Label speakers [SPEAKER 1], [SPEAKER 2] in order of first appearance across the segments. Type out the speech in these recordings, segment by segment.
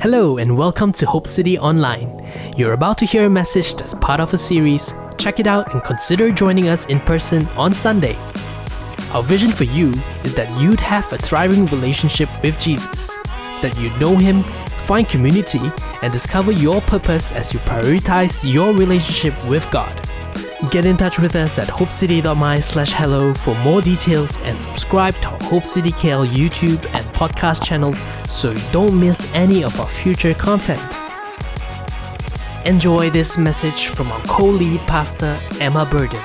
[SPEAKER 1] Hello and welcome to HOPECITY Online. You're about to hear a message that's part of a series. Check it out and consider joining us in person on Sunday. Our vision for you is that you'd have a thriving relationship with Jesus, that you'd know Him, find community, and discover your purpose as you prioritize your relationship with God. Get in touch with us at hopecity.my/hello for more details and subscribe to our Hope City KL YouTube and podcast channels so you don't miss any of our future content. Enjoy this message from our co-lead pastor, Emma Burden.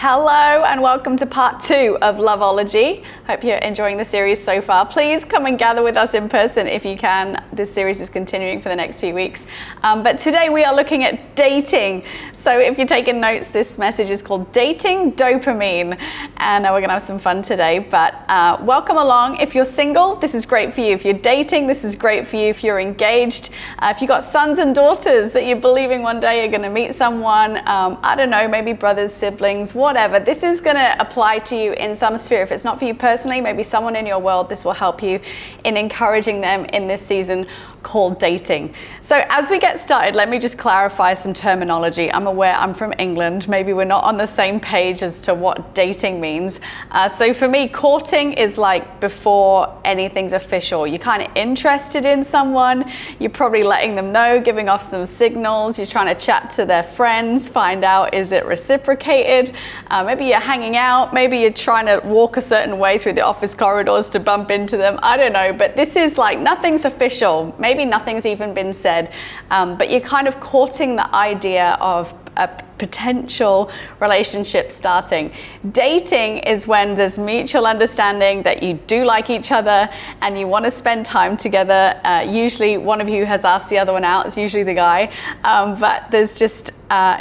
[SPEAKER 2] Hello and welcome to part 2 of Loveology. Hope you're enjoying the series so far. Please come and gather with us in person if you can. This series is continuing for the next few weeks. But today we are looking at dating. So if you're taking notes, this message is called Dating Dopamine. And we're going to have some fun today. But welcome along. If you're single, this is great for you. If you're dating, this is great for you. If you're engaged, if you've got sons and daughters that you're believing one day you're going to meet someone, I don't know, maybe brothers, siblings, whatever. This is going to apply to you in some sphere. If it's not for you personally, maybe someone in your world, this will help you in encouraging them in this season called dating. So as we get started, let me just clarify some terminology. I'm aware I'm from England. Maybe we're not on the same page as to what dating means. So for me, courting is like before anything's official. You're kind of interested in someone. You're probably letting them know, giving off some signals. You're trying to chat to their friends, find out, is it reciprocated? Maybe you're hanging out. Maybe you're trying to walk a certain way through the office corridors to bump into them. I don't know, but this is like nothing's official. Maybe nothing's even been said, but you're kind of courting the idea of a potential relationship starting. Dating is when there's mutual understanding that you do like each other and you want to spend time together. Usually one of you has asked the other one out. It's usually the guy, but there's just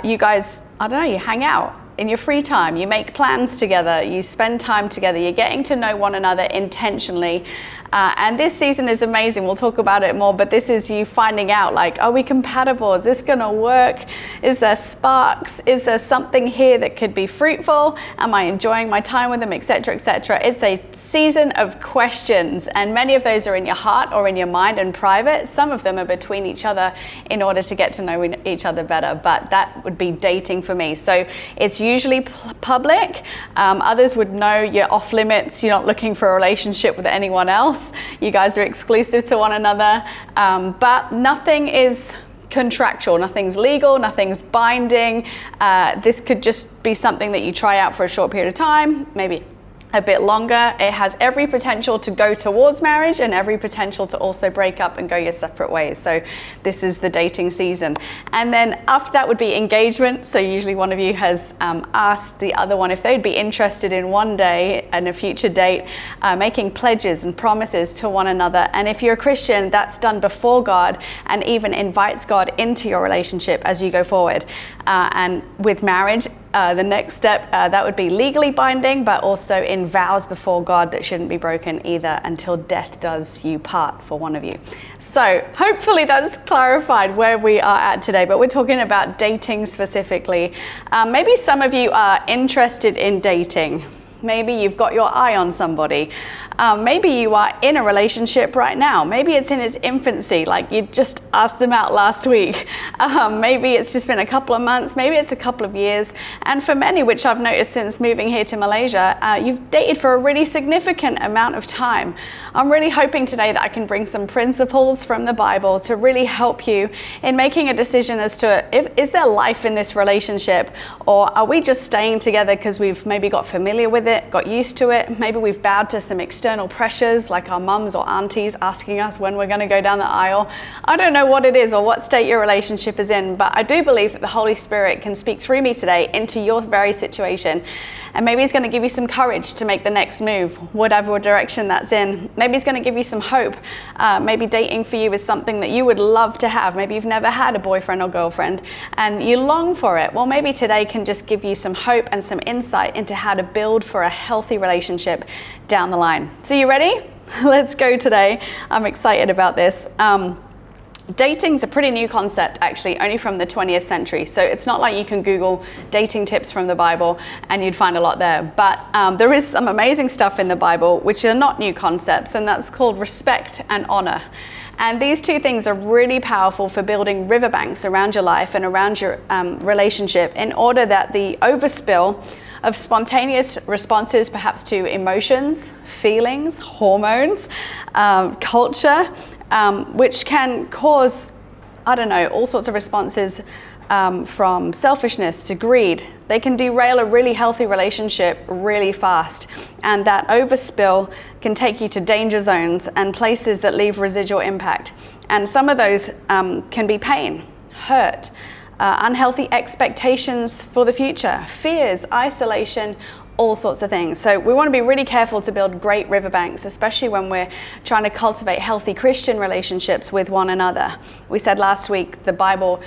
[SPEAKER 2] you guys, I don't know, you hang out in your free time, you make plans together, you spend time together, you're getting to know one another intentionally. And this season is amazing. We'll talk about it more, but this is you finding out, like, are we compatible? Is this gonna work? Is there sparks? Is there something here that could be fruitful? Am I enjoying my time with them, etc., etc.? It's a season of questions, and many of those are in your heart or in your mind and private. Some of them are between each other in order to get to know each other better, but that would be dating for me. So it's usually public. Others would know you're off limits. You're not looking for a relationship with anyone else. You guys are exclusive to one another, but nothing is contractual, nothing's legal, nothing's binding. This could just be something that you try out for a short period of time, maybe a bit longer. It has every potential to go towards marriage and every potential to also break up and go your separate ways. So this is the dating season. And then after that would be engagement. So usually one of you has asked the other one if they'd be interested in one day and a future date, making pledges and promises to one another. And if you're a Christian, that's done before God and even invites God into your relationship as you go forward. And with marriage, the next step, that would be legally binding, but also in vows before God that shouldn't be broken either until death does you part for one of you. So hopefully that's clarified where we are at today, but we're talking about dating specifically. Maybe some of you are interested in dating. Maybe you've got your eye on somebody. Maybe you are in a relationship right now. Maybe it's in its infancy, like you just asked them out last week. Maybe it's just been a couple of months. Maybe it's a couple of years. And for many, which I've noticed since moving here to Malaysia, you've dated for a really significant amount of time. I'm really hoping today that I can bring some principles from the Bible to really help you in making a decision as to is there life in this relationship, or are we just staying together because we've maybe got familiar with it, got used to it. Maybe we've bowed to some external pressures like our mums or aunties asking us when we're going to go down the aisle. I don't know what it is or what state your relationship is in, but I do believe that the Holy Spirit can speak through me today into your very situation. And maybe He's going to give you some courage to make the next move, whatever direction that's in. Maybe He's going to give you some hope. Maybe dating for you is something that you would love to have. Maybe you've never had a boyfriend or girlfriend and you long for it. Well, maybe today can just give you some hope and some insight into how to build for for a healthy relationship down the line. So you ready? Let's go today. I'm excited about this. Dating's a pretty new concept, actually, only from the 20th century. So it's not like you can Google dating tips from the Bible and you'd find a lot there. But there is some amazing stuff in the Bible which are not new concepts, and that's called respect and honor. And these two things are really powerful for building riverbanks around your life and around your relationship, in order that the overspill of spontaneous responses, perhaps to emotions, feelings, hormones, culture, which can cause, all sorts of responses, from selfishness to greed. They can derail a really healthy relationship really fast. And that overspill can take you to danger zones and places that leave residual impact. And some of those can be pain, hurt, unhealthy expectations for the future, fears, isolation, all sorts of things. So we want to be really careful to build great riverbanks, especially when we're trying to cultivate healthy Christian relationships with one another. We said last week the Bible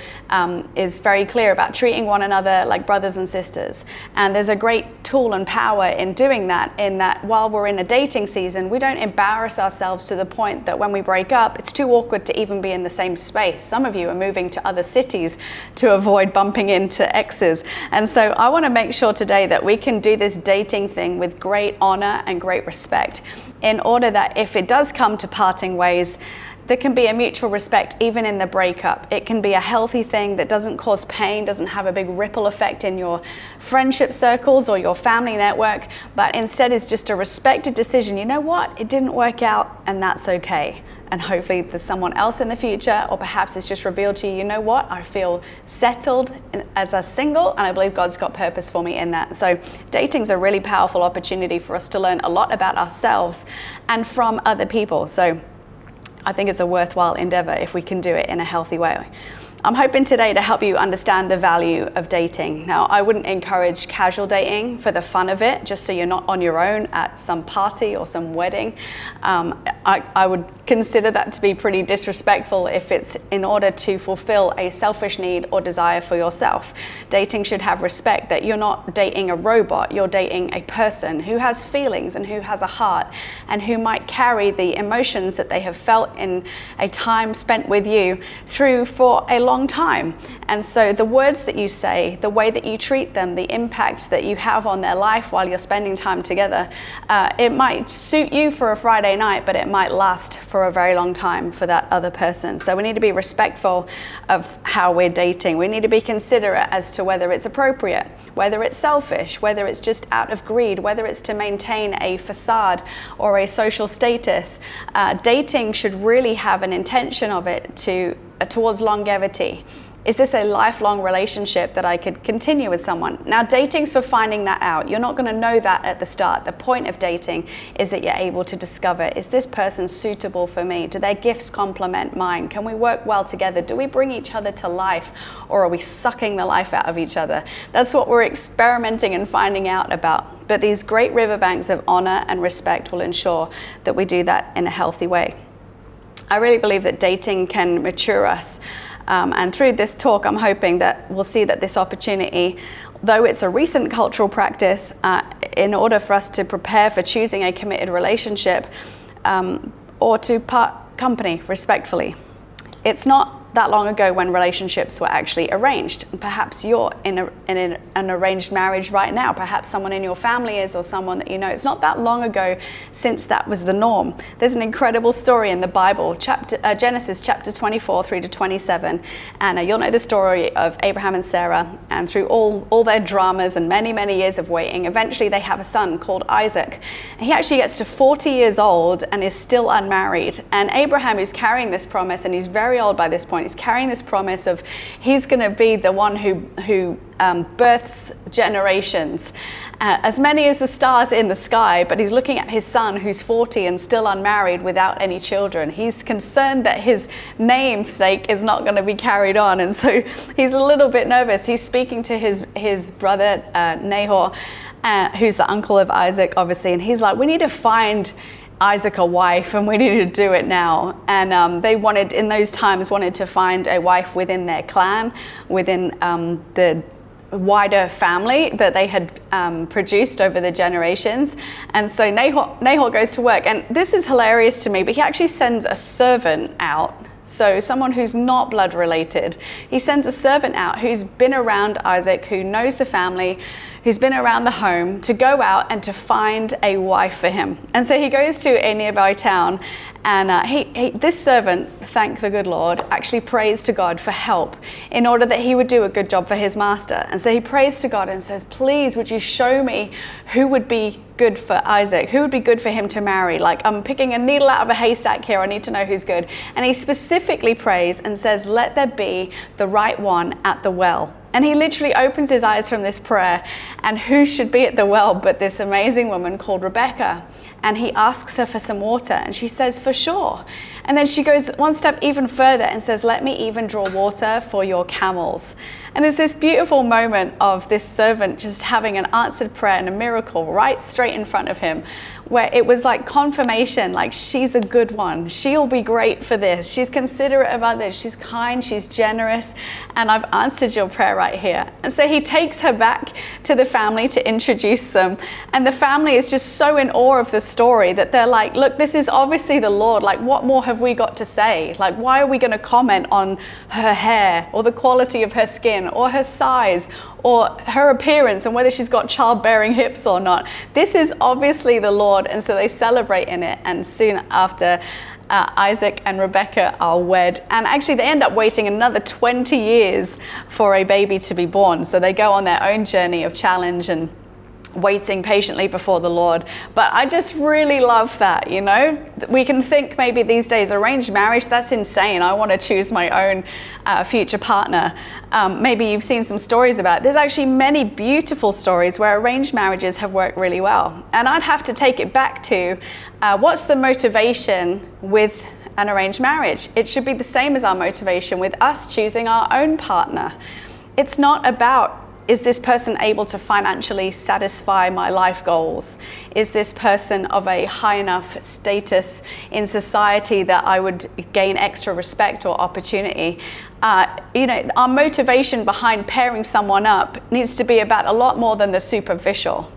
[SPEAKER 2] is very clear about treating one another like brothers and sisters. And there's a great tool and power in doing that, in that while we're in a dating season, we don't embarrass ourselves to the point that when we break up, it's too awkward to even be in the same space. Some of you are moving to other cities to avoid bumping into exes. And so I want to make sure today that we can do this dating thing with great honor and great respect, in order that if it does come to parting ways, there can be a mutual respect even in the breakup. It can be a healthy thing that doesn't cause pain, doesn't have a big ripple effect in your friendship circles or your family network, but instead is just a respected decision. You know what? It didn't work out, and that's okay. And hopefully there's someone else in the future, or perhaps it's just revealed to you, you know what? I feel settled as a single, and I believe God's got purpose for me in that. So dating's a really powerful opportunity for us to learn a lot about ourselves and from other people. So I think it's a worthwhile endeavor if we can do it in a healthy way. I'm hoping today to help you understand the value of dating. Now, I wouldn't encourage casual dating for the fun of it, just so you're not on your own at some party or some wedding. I would consider that to be pretty disrespectful if it's in order to fulfill a selfish need or desire for yourself. Dating should have respect, that you're not dating a robot, you're dating a person who has feelings and who has a heart, and who might carry the emotions that they have felt in a time spent with you through for a long time. And so the words that you say, the way that you treat them, the impact that you have on their life while you're spending time together, it might suit you for a Friday night, but it might last for a very long time for that other person. So we need to be respectful of how we're dating. We need to be considerate as to whether it's appropriate, whether it's selfish, whether it's just out of greed, whether it's to maintain a facade or a social status. Dating should really have an intention of it towards longevity. Is this a lifelong relationship that I could continue with someone? Now, dating's for finding that out. You're not going to know that at the start. The point of dating is that you're able to discover, is this person suitable for me? Do their gifts complement mine? Can we work well together? Do we bring each other to life, or are we sucking the life out of each other? That's what we're experimenting and finding out about. But these great riverbanks of honor and respect will ensure that we do that in a healthy way. I really believe that dating can mature us. And through this talk, I'm hoping that we'll see that this opportunity, though it's a recent cultural practice, in order for us to prepare for choosing a committed relationship, or to part company respectfully. It's not that long ago when relationships were actually arranged. And perhaps you're in an arranged marriage right now. Perhaps someone in your family is, or someone that you know. It's not that long ago since that was the norm. There's an incredible story in the Bible, Genesis chapter 24 through to 27. And you'll know the story of Abraham and Sarah. And through all their dramas and many, many years of waiting, eventually they have a son called Isaac. And he actually gets to 40 years old and is still unmarried. And Abraham is carrying this promise, and he's very old by this point. He's carrying this promise of he's going to be the one who births generations, as many as the stars in the sky, but he's looking at his son who's 40 and still unmarried without any children. He's concerned that his namesake is not going to be carried on, and so he's a little bit nervous. He's speaking to his brother Nahor, who's the uncle of Isaac, obviously, and he's like, we need to find Isaac a wife, and we need to do it now. And they in those times wanted to find a wife within their clan, within the wider family that they had produced over the generations. And so Nahor goes to work, and this is hilarious to me, but he actually sends a servant out. So someone who's not blood related, he sends a servant out who's been around Isaac, who knows the family, who's been around the home, to go out and to find a wife for him. And so he goes to a nearby town, and this servant, thank the good Lord, actually prays to God for help in order that he would do a good job for his master. And so he prays to God and says, please, would you show me who would be good for Isaac? Who would be good for him to marry? Like, I'm picking a needle out of a haystack here. I need to know who's good. And he specifically prays and says, let there be the right one at the well. And he literally opens his eyes from this prayer, and who should be at the well but this amazing woman called Rebecca. And he asks her for some water, and she says, for sure. And then she goes one step even further and says, let me even draw water for your camels. And it's this beautiful moment of this servant just having an answered prayer and a miracle right straight in front of him, where it was like confirmation, like, she's a good one. She'll be great for this. She's considerate of others. She's kind. She's generous. And I've answered your prayer right here. And so he takes her back to the family to introduce them. And the family is just so in awe of the story that they're like, look, this is obviously the Lord. Like, what more have we got to say? Like, why are we going to comment on her hair or the quality of her skin or her size or her appearance and whether she's got childbearing hips or not? This is obviously the Lord. And so they celebrate in it. And soon after, Isaac and Rebecca are wed. And actually they end up waiting another 20 years for a baby to be born. So they go on their own journey of challenge and waiting patiently before the Lord. But I just really love that, you know. We can think maybe these days arranged marriage, that's insane. I want to choose my own future partner. Maybe you've seen some stories about it. There's actually many beautiful stories where arranged marriages have worked really well. And I'd have to take it back to what's the motivation with an arranged marriage? It should be the same as our motivation with us choosing our own partner. It's not about, is this person able to financially satisfy my life goals? Is this person of a high enough status in society that I would gain extra respect or opportunity? You know, our motivation behind pairing someone up needs to be about a lot more than the superficial.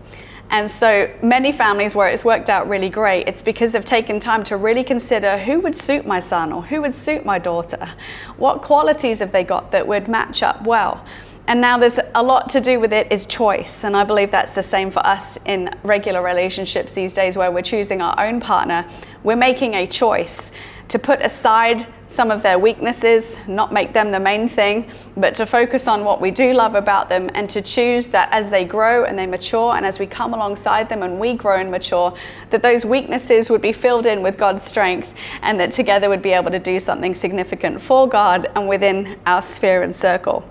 [SPEAKER 2] And so many families where it's worked out really great, it's because they've taken time to really consider who would suit my son or who would suit my daughter. What qualities have they got that would match up well? And now there's a lot to do with it is choice. And I believe that's the same for us in regular relationships these days where we're choosing our own partner. We're making a choice to put aside some of their weaknesses, not make them the main thing, but to focus on what we do love about them and to choose that as they grow and they mature and as we come alongside them and we grow and mature, that those weaknesses would be filled in with God's strength and that together would be able to do something significant for God and within our sphere and circle.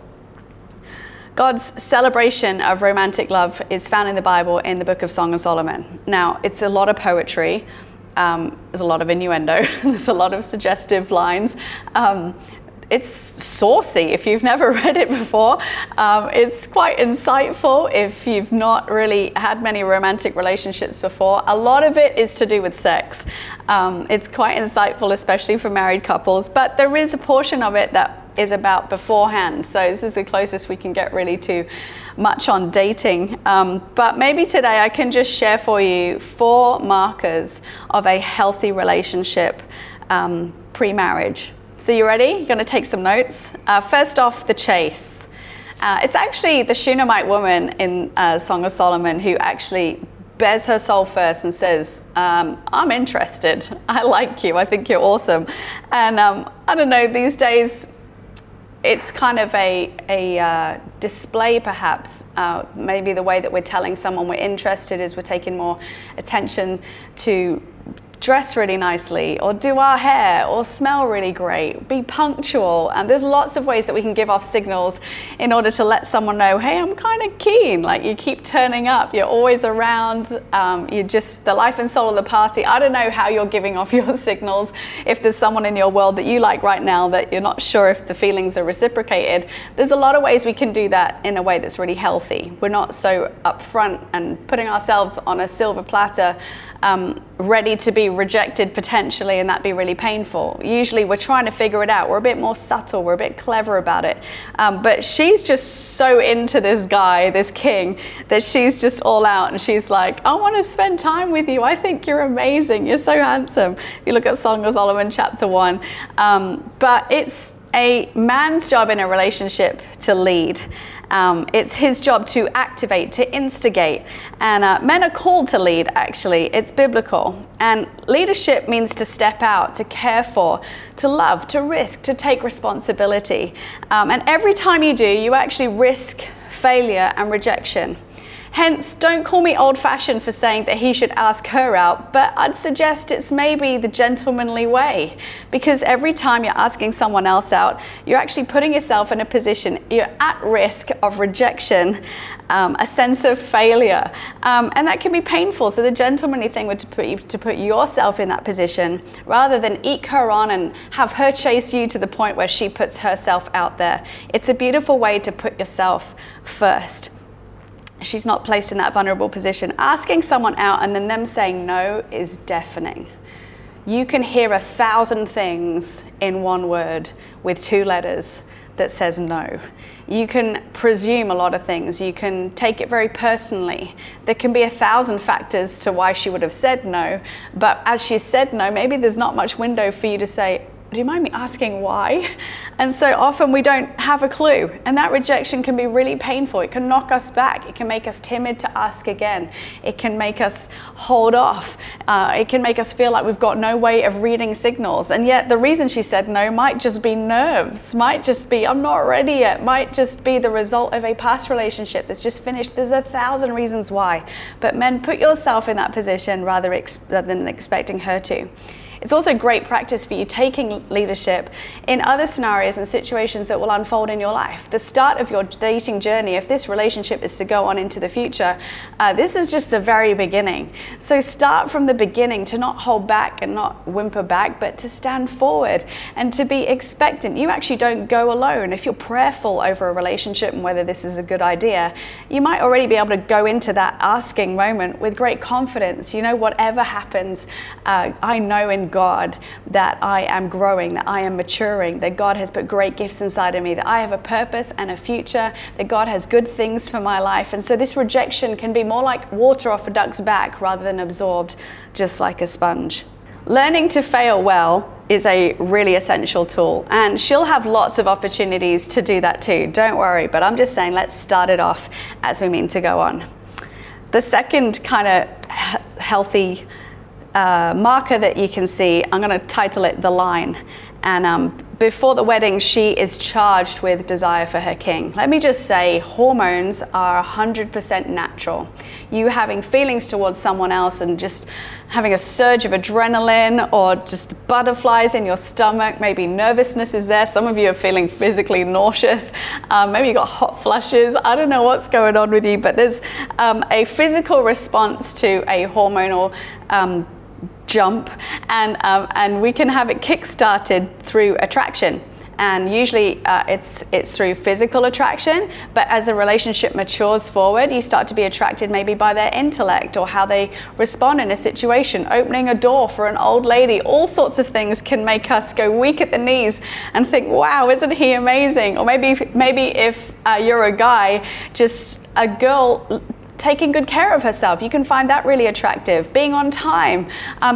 [SPEAKER 2] God's celebration of romantic love is found in the Bible in the book of Song of Solomon. Now, it's a lot of poetry. There's a lot of innuendo. There's a lot of suggestive lines. It's saucy if you've never read it before. It's quite insightful if you've not really had many romantic relationships before. A lot of it is to do with sex. It's quite insightful, especially for married couples, but there is a portion of it that is about beforehand. So this is the closest we can get really to much on dating. But maybe today I can just share for you 4 markers of a healthy relationship pre-marriage. So you ready? You're going to take some notes. First off, the chase. It's actually the Shunammite woman in Song of Solomon who actually bears her soul first and says, I'm interested. I like you. I think you're awesome. And I don't know, these days, it's kind of a display perhaps. Maybe the way that we're telling someone we're interested is we're taking more attention to dress really nicely or do our hair or smell really great, be punctual. And there's lots of ways that we can give off signals in order to let someone know, hey, I'm kind of keen. Like, you keep turning up, you're always around, you're just the life and soul of the party. I don't know how you're giving off your signals. If there's someone in your world that you like right now that you're not sure if the feelings are reciprocated, there's a lot of ways we can do that in a way that's really healthy. We're not so upfront and putting ourselves on a silver platter ready to be rejected potentially, and that be really painful. Usually we're trying to figure it out. We're a bit more subtle, we're a bit clever about it. But she's just so into this guy, this king, that she's just all out, and she's like, I want to spend time with you. I think you're amazing. You're so handsome. If you look at Song of Solomon chapter 1. But it's a man's job in a relationship to lead. It's his job to activate, to instigate. And men are called to lead, actually. It's biblical. And leadership means to step out, to care for, to love, to risk, to take responsibility. And every time you do, you actually risk failure and rejection. Hence, don't call me old-fashioned for saying that he should ask her out, but I'd suggest it's maybe the gentlemanly way, because every time you're asking someone else out, you're actually putting yourself in a position, you're at risk of rejection, a sense of failure, and that can be painful. So the gentlemanly thing would to put yourself in that position, rather than eke her on and have her chase you to the point where she puts herself out there. It's a beautiful way to put yourself first. She's not placed in that vulnerable position. Asking someone out and then them saying no is deafening. You can hear 1,000 things in one word with 2 letters that says no. You can presume a lot of things. You can take it very personally. There can be 1,000 factors to why she would have said no, but as she said no, maybe there's not much window for you to say, do you mind me asking why? And so often we don't have a clue, and that rejection can be really painful. It can knock us back. It can make us timid to ask again. It can make us hold off. It can make us feel like we've got no way of reading signals. And yet the reason she said no might just be nerves, might just be I'm not ready yet, might just be the result of a past relationship that's just finished. There's 1,000 reasons why. But men, put yourself in that position rather than expecting her to. It's also great practice for you taking leadership in other scenarios and situations that will unfold in your life. The start of your dating journey, if this relationship is to go on into the future, this is just the very beginning. So start from the beginning, to not hold back and not whimper back, but to stand forward and to be expectant. You actually don't go alone. If you're prayerful over a relationship and whether this is a good idea, you might already be able to go into that asking moment with great confidence. You know, whatever happens, I know in God that I am growing, that I am maturing, that God has put great gifts inside of me, that I have a purpose and a future, that God has good things for my life. And so this rejection can be more like water off a duck's back rather than absorbed just like a sponge. Learning to fail well is a really essential tool, and she'll have lots of opportunities to do that too. Don't worry, but I'm just saying let's start it off as we mean to go on. The second kind of healthy marker that you can see, I'm going to title it The Line. And before the wedding, she is charged with desire for her king. Let me just say, hormones are 100% natural. You having feelings towards someone else and just having a surge of adrenaline or just butterflies in your stomach, maybe nervousness is there. Some of you are feeling physically nauseous. Maybe you got hot flushes. I don't know what's going on with you, but there's a physical response to a hormonal jump, and we can have it kick-started through attraction. And usually it's through physical attraction, but as a relationship matures forward, you start to be attracted maybe by their intellect or how they respond in a situation. Opening a door for an old lady, all sorts of things can make us go weak at the knees and think, wow, isn't he amazing? Or maybe if you're a guy, just a girl taking good care of herself, you can find that really attractive. Being on time,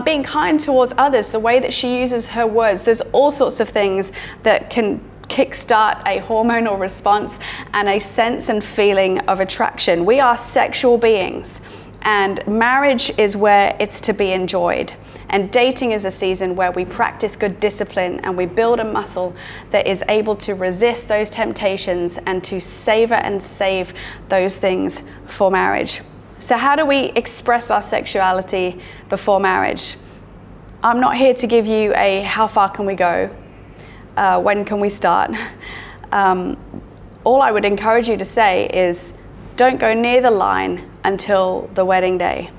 [SPEAKER 2] being kind towards others, the way that she uses her words. There's all sorts of things that can kickstart a hormonal response and a sense and feeling of attraction. We are sexual beings, and marriage is where it's to be enjoyed. And dating is a season where we practice good discipline and we build a muscle that is able to resist those temptations and to savor and save those things for marriage. So how do we express our sexuality before marriage? I'm not here to give you a how far can we go, when can we start. All I would encourage you to say is don't go near the line until the wedding day.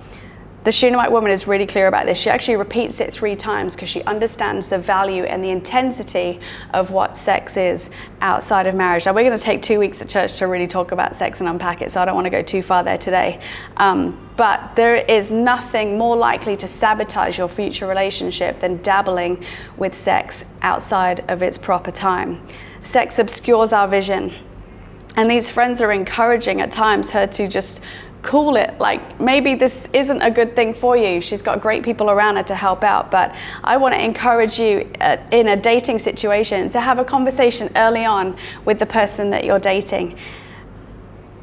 [SPEAKER 2] The Shunammite woman is really clear about this. She actually repeats it 3 times because she understands the value and the intensity of what sex is outside of marriage. Now, we're going to take 2 weeks at church to really talk about sex and unpack it, so I don't want to go too far there today. But there is nothing more likely to sabotage your future relationship than dabbling with sex outside of its proper time. Sex obscures our vision. And these friends are encouraging at times her to just cool it, like maybe this isn't a good thing for you. She's got great people around her to help out, but I want to encourage you in a dating situation to have a conversation early on with the person that you're dating.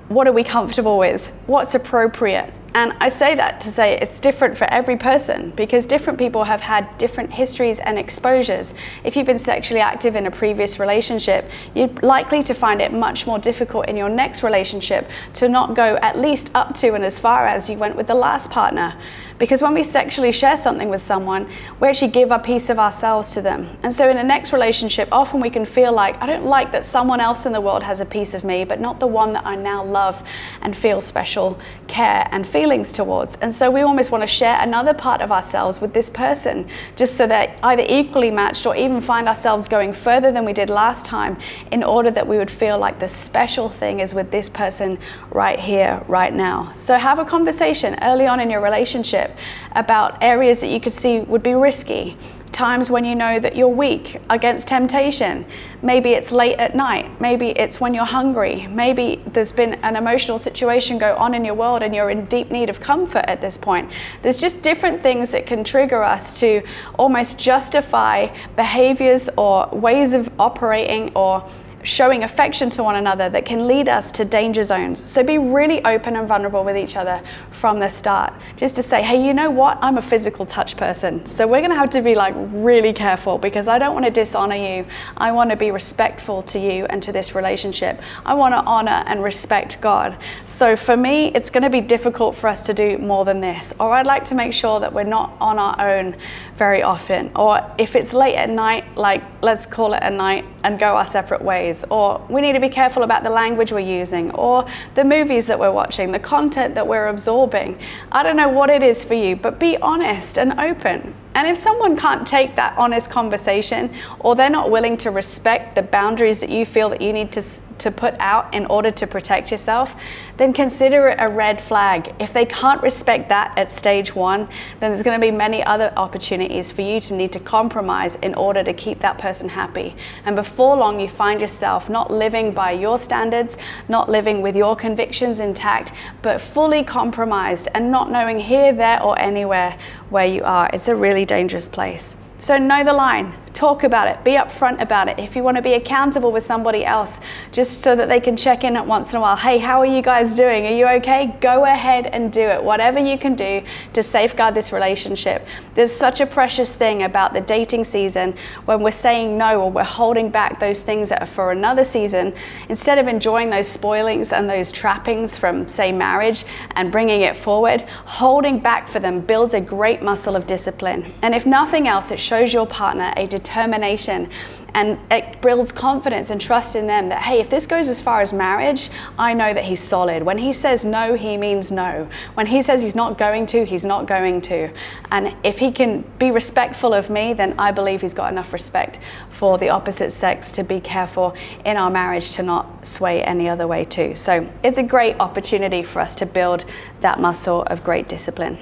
[SPEAKER 2] What are we comfortable with? What's appropriate? And I say that to say it's different for every person because different people have had different histories and exposures. If you've been sexually active in a previous relationship, you're likely to find it much more difficult in your next relationship to not go at least up to and as far as you went with the last partner. Because when we sexually share something with someone, we actually give a piece of ourselves to them. And so in a next relationship, often we can feel like, I don't like that someone else in the world has a piece of me, but not the one that I now love and feel special care and feelings towards. And so we almost want to share another part of ourselves with this person, just so that either equally matched or even find ourselves going further than we did last time in order that we would feel like the special thing is with this person right here, right now. So have a conversation early on in your relationship about areas that you could see would be risky, times when you know that you're weak against temptation. Maybe it's late at night, maybe it's when you're hungry, maybe there's been an emotional situation go on in your world and you're in deep need of comfort at this point. There's just different things that can trigger us to almost justify behaviors or ways of operating or showing affection to one another that can lead us to danger zones. So be really open and vulnerable with each other from the start. Just to say, hey, you know what? I'm a physical touch person. So we're gonna have to be like really careful because I don't want to dishonor you. I want to be respectful to you and to this relationship. I want to honor and respect God. So for me, it's gonna be difficult for us to do more than this. Or I'd like to make sure that we're not on our own very often. Or if it's late at night, like let's call it a night and go our separate ways. Or we need to be careful about the language we're using, or the movies that we're watching, the content that we're absorbing. I don't know what it is for you, but be honest and open. And if someone can't take that honest conversation, or they're not willing to respect the boundaries that you feel that you need to put out in order to protect yourself, then consider it a red flag. If they can't respect that at stage 1, then there's going to be many other opportunities for you to need to compromise in order to keep that person happy. And before long, you find yourself not living by your standards, not living with your convictions intact, but fully compromised and not knowing here, there, or anywhere where you are. It's a really dangerous place. So know the line. Talk about it, be upfront about it. If you want to be accountable with somebody else, just so that they can check in once in a while, hey, how are you guys doing? Are you okay? Go ahead and do it. Whatever you can do to safeguard this relationship. There's such a precious thing about the dating season when we're saying no or we're holding back those things that are for another season. Instead of enjoying those spoilings and those trappings from, say, marriage and bringing it forward, holding back for them builds a great muscle of discipline. And if nothing else, it shows your partner a determination, and it builds confidence and trust in them that, hey, if this goes as far as marriage, I know that he's solid. When he says no, he means no. When he says he's not going to, he's not going to. And if he can be respectful of me, then I believe he's got enough respect for the opposite sex to be careful in our marriage to not sway any other way too. So it's a great opportunity for us to build that muscle of great discipline.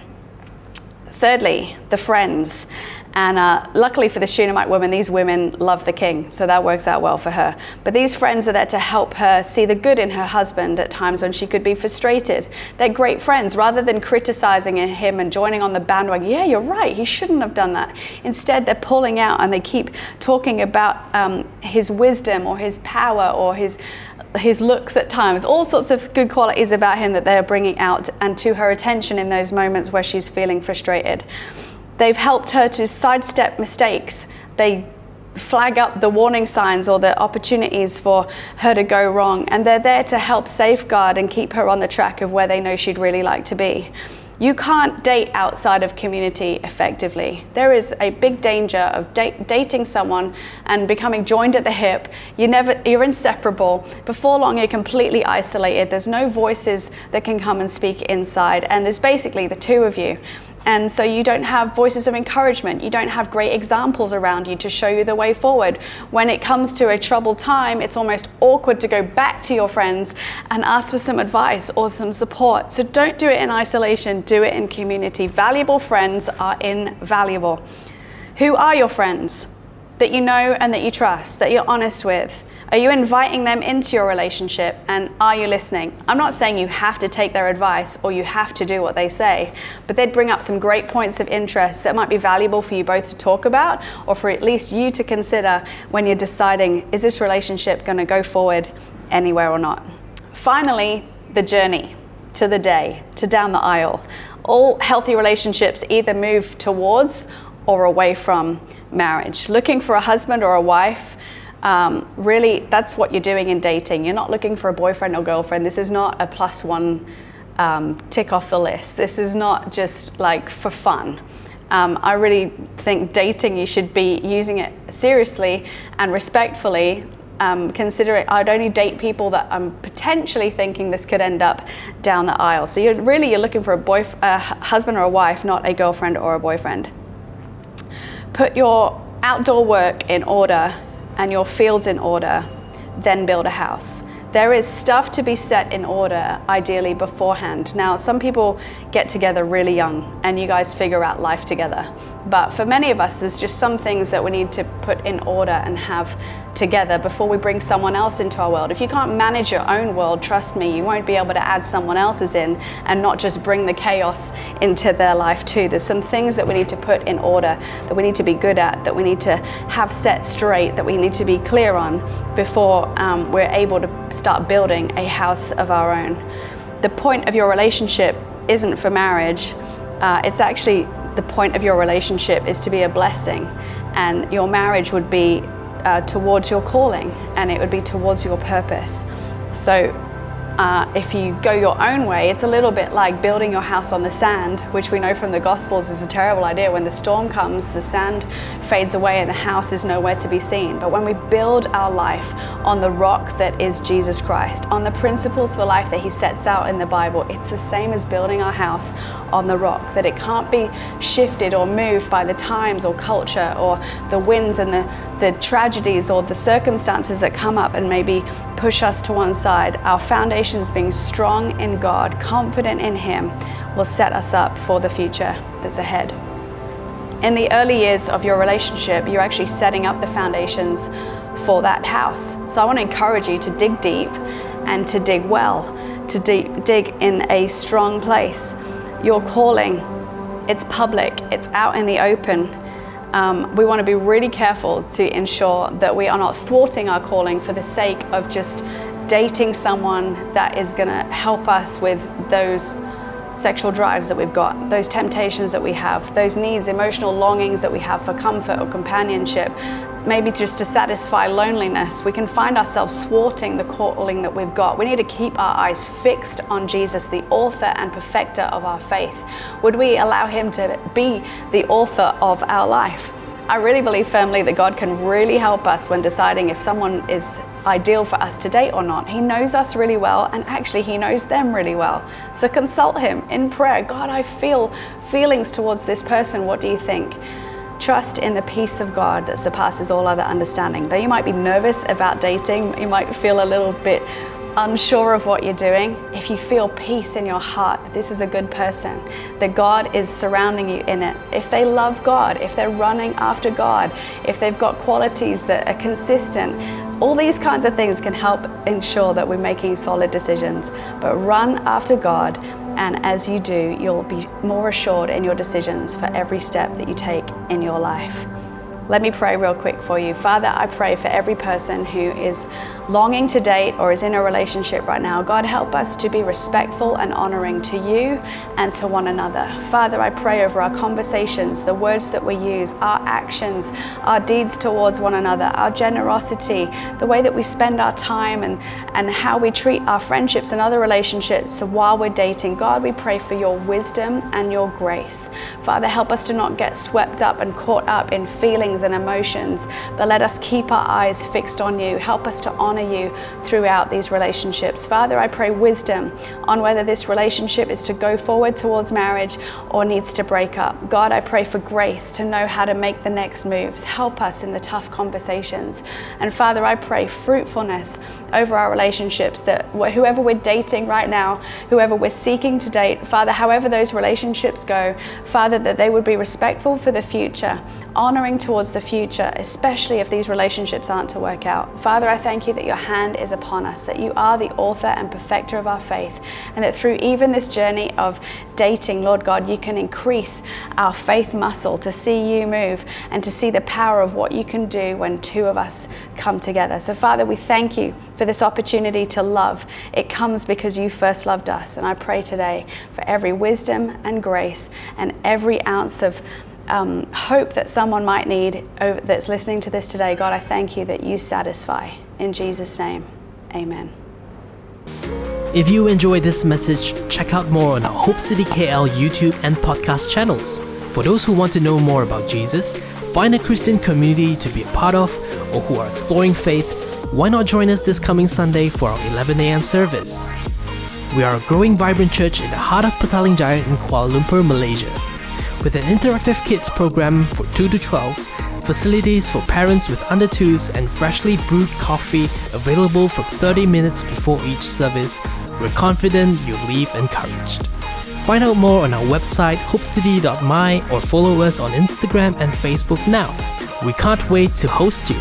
[SPEAKER 2] Thirdly, the friends. And luckily for the Shunammite woman, these women love the king, so that works out well for her. But these friends are there to help her see the good in her husband at times when she could be frustrated. They're great friends. Rather than criticizing him and joining on the bandwagon, yeah, you're right, he shouldn't have done that. Instead, they're pulling out and they keep talking about his wisdom or his power or his looks at times, all sorts of good qualities about him that they're bringing out and to her attention in those moments where she's feeling frustrated. They've helped her to sidestep mistakes. They flag up the warning signs or the opportunities for her to go wrong. And they're there to help safeguard and keep her on the track of where they know she'd really like to be. You can't date outside of community effectively. There is a big danger of dating someone and becoming joined at the hip. You're inseparable. Before long, you're completely isolated. There's no voices that can come and speak inside, and there's basically the two of you. And so you don't have voices of encouragement. You don't have great examples around you to show you the way forward. When it comes to a troubled time, it's almost awkward to go back to your friends and ask for some advice or some support. So don't do it in isolation, do it in community. Valuable friends are invaluable. Who are your friends that you know and that you trust, that you're honest with? Are you inviting them into your relationship, and are you listening? I'm not saying you have to take their advice or you have to do what they say, but they'd bring up some great points of interest that might be valuable for you both to talk about, or for at least you to consider when you're deciding, is this relationship going to go forward anywhere or not? Finally, the journey to the day, to down the aisle. All healthy relationships either move towards or away from marriage. Looking for a husband or a wife, really, that's what you're doing in dating. You're not looking for a boyfriend or girlfriend. This is not a +1 tick off the list. This is not just like for fun. I really think dating, you should be using it seriously and respectfully. Consider it, I'd only date people that I'm potentially thinking this could end up down the aisle. So you're looking for a husband or a wife, not a girlfriend or a boyfriend. Put your outdoor work in order and your fields in order, then build a house. There is stuff to be set in order, ideally beforehand. Now, some people get together really young and you guys figure out life together. But for many of us, there's just some things that we need to put in order and have together before we bring someone else into our world. If you can't manage your own world, trust me, you won't be able to add someone else's in and not just bring the chaos into their life too. There's some things that we need to put in order, that we need to be good at, that we need to have set straight, that we need to be clear on before we're able to start building a house of our own. The point of your relationship isn't for marriage. It's actually the point of your relationship is to be a blessing, and your marriage would be towards your calling, and it would be towards your purpose. So if you go your own way, it's a little bit like building your house on the sand, which we know from the Gospels is a terrible idea. When the storm comes, the sand fades away and the house is nowhere to be seen. But when we build our life on the rock that is Jesus Christ, on the principles for life that he sets out in the Bible, it's the same as building our house on the rock, that it can't be shifted or moved by the times or culture or the winds and the tragedies or the circumstances that come up and maybe push us to one side. Our foundations being strong in God, confident in him, will set us up for the future that's ahead. In the early years of your relationship, you're actually setting up the foundations for that house. So I want to encourage you to dig deep and to dig well, to dig in a strong place. Your calling, it's public, it's out in the open. We want to be really careful to ensure that we are not thwarting our calling for the sake of just dating someone that is going to help us with those sexual drives that we've got, those temptations that we have, those needs, emotional longings that we have for comfort or companionship, maybe just to satisfy loneliness. We can find ourselves thwarting the calling that we've got. We need to keep our eyes fixed on Jesus, the author and perfecter of our faith. Would we allow him to be the author of our life? I really believe firmly that God can really help us when deciding if someone is ideal for us to date or not. He knows us really well, and actually he knows them really well. So consult him in prayer. God, I feel feelings towards this person. What do you think? Trust in the peace of God that surpasses all other understanding. Though you might be nervous about dating, you might feel a little bit unsure of what you're doing, if you feel peace in your heart that this is a good person, that God is surrounding you in it, if they love God, if they're running after God, if they've got qualities that are consistent, all these kinds of things can help ensure that we're making solid decisions. But run after God, and as you do, you'll be more assured in your decisions for every step that you take in your life. Let me pray real quick for you. Father, I pray for every person who is longing to date or is in a relationship right now. God, help us to be respectful and honoring to you and to one another. Father, I pray over our conversations, the words that we use, our actions, our deeds towards one another, our generosity, the way that we spend our time and how we treat our friendships and other relationships while we're dating. God, we pray for your wisdom and your grace. Father, help us to not get swept up and caught up in feelings and emotions, but let us keep our eyes fixed on you. Help us to honor you throughout these relationships. Father, I pray wisdom on whether this relationship is to go forward towards marriage or needs to break up. God, I pray for grace to know how to make the next moves. Help us in the tough conversations. And Father, I pray fruitfulness over our relationships, that whoever we're dating right now, whoever we're seeking to date, Father, however those relationships go, Father, that they would be respectful for the future, honoring towards the future, especially if these relationships aren't to work out. Father, I thank you that your hand is upon us, that you are the author and perfecter of our faith, and that through even this journey of dating, Lord God, you can increase our faith muscle to see you move and to see the power of what you can do when two of us come together. So Father, we thank you for this opportunity to love. It comes because you first loved us. And I pray today for every wisdom and grace and every ounce of hope that someone might need that's listening to this today. God, I thank you that you satisfy. In Jesus' name, amen.
[SPEAKER 1] If you enjoyed this message, check out more on our Hope City KL YouTube and podcast channels. For those who want to know more about Jesus, find a Christian community to be a part of, or who are exploring faith, why not join us this coming Sunday for our 11 a.m. service? We are a growing, vibrant church in the heart of Petaling Jaya in Kuala Lumpur, Malaysia. With an interactive kids program for 2 to 12s, facilities for parents with under 2s, and freshly brewed coffee available for 30 minutes before each service, we're confident you'll leave encouraged. Find out more on our website hopecity.my or follow us on Instagram and Facebook now. We can't wait to host you.